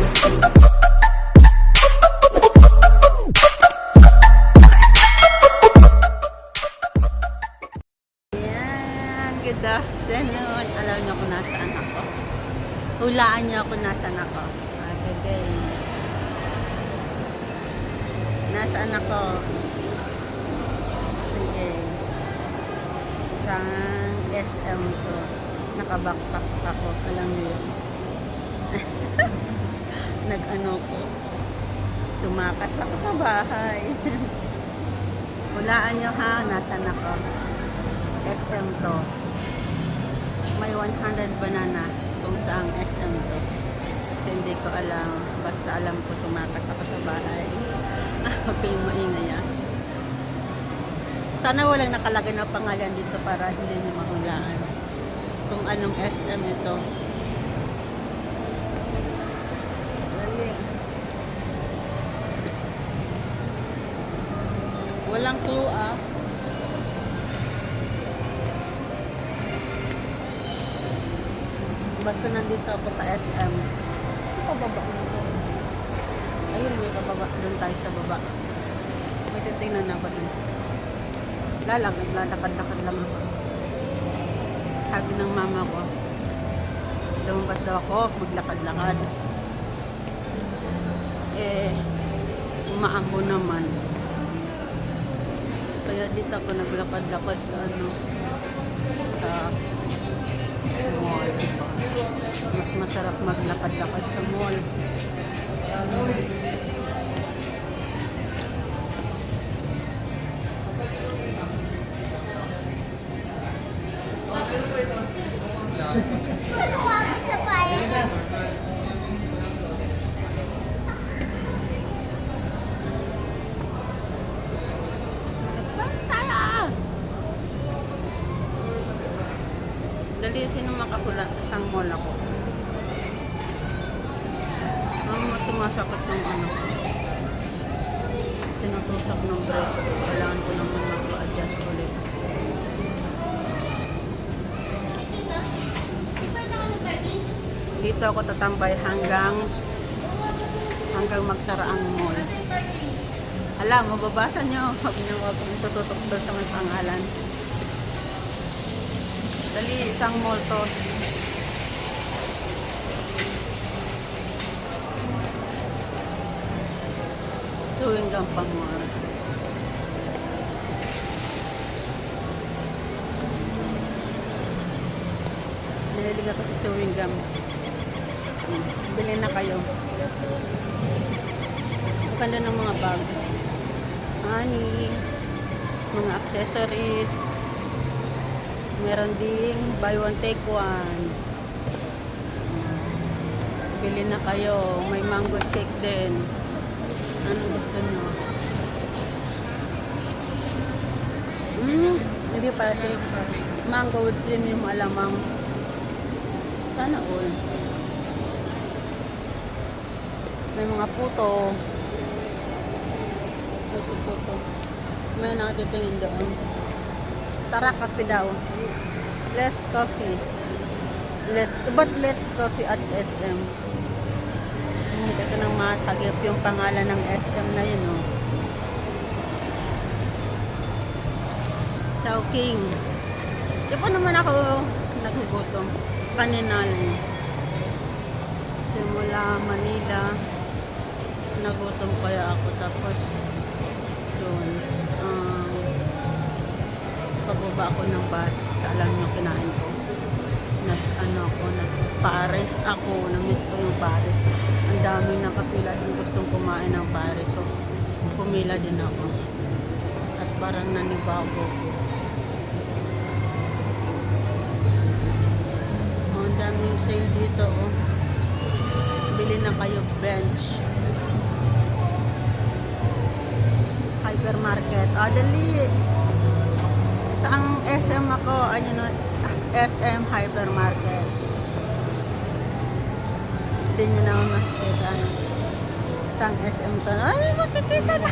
Yan, good afternoon. Alam niyo kung nasaan ako. Hulaan niyo kung nasaan ako. Okay. Nasaan ako? Sige. Isang SM ko. Nakabackpack ako. Alam niyo yun. Nag-ano ko. Tumakas ako sa bahay. Hulaan niyo ha, nasaan ako. SM to. May 100 banana kung saang SM to. Kasi hindi ko alam. Basta alam ko tumakas ako sa bahay. Okay, maingay ah. Sana walang nakalagay na pangalan dito para hindi niyo mahulaan kung anong SM ito. Walang clue ah. Basta nandito ako sa SM. Pababa na ako. Ayun, may pababa. Doon tayo sa baba. May titingnan ako dun. Lalang, naglalakad-lakad lang ako. Sabi ng mama ko, lumabas daw ako, maglakad-lakad. Umaambo naman. Kaya dito ako naglakad-lakad sa sa mall. Mas masarap maglakad-lakad sa mall. Dali, sino makakula? Isang mall ako. Sumasakot ng ano. Tinutusok ng brake. Kailangan ko naman mag-adjust ulit. Dito ako tatambay hanggang magsara ang mall. Alam, mababasa nyo. Huwag nyo huwag itututok doon sa may pangalan. Dali, isang mall to. Chewing gum pang mall. Nililig ako sa chewing gum. Bili na kayo. Maganda ng mga bag. Honey. Mga accessories. Meron ding buy one take one. Bili na kayo. May mango shake din. Anong gusto nyo? Hindi pa shake. Mango with premium alamang. Sana all. May mga puto. Puto. May nakatitingin doon. Tara, kape daw. Let's coffee. But let's coffee at SM. Hindi ko nang masagip yung pangalan ng SM na yun, oh. Chowking. Di pa naman ako nagugutom. Kanina lang. Simula Manila. Nagutom kaya ako. Tapos doon. Pababa ako ng bus. Alam nyo, kinain ko. Nag-Paris ako. Namiss ko yung Paris. Ang daming nakapila din gustong kumain ng Paris. So, pumila din ako. At parang nanibago ko. Ang daming sale dito, oh. Bili na kayo bench. Hypermarket. Dali. Saang SM ako. Ayun, SM Hypermarket. Hindi nyo naman makikita. Saang SM to. Ay, makikita na.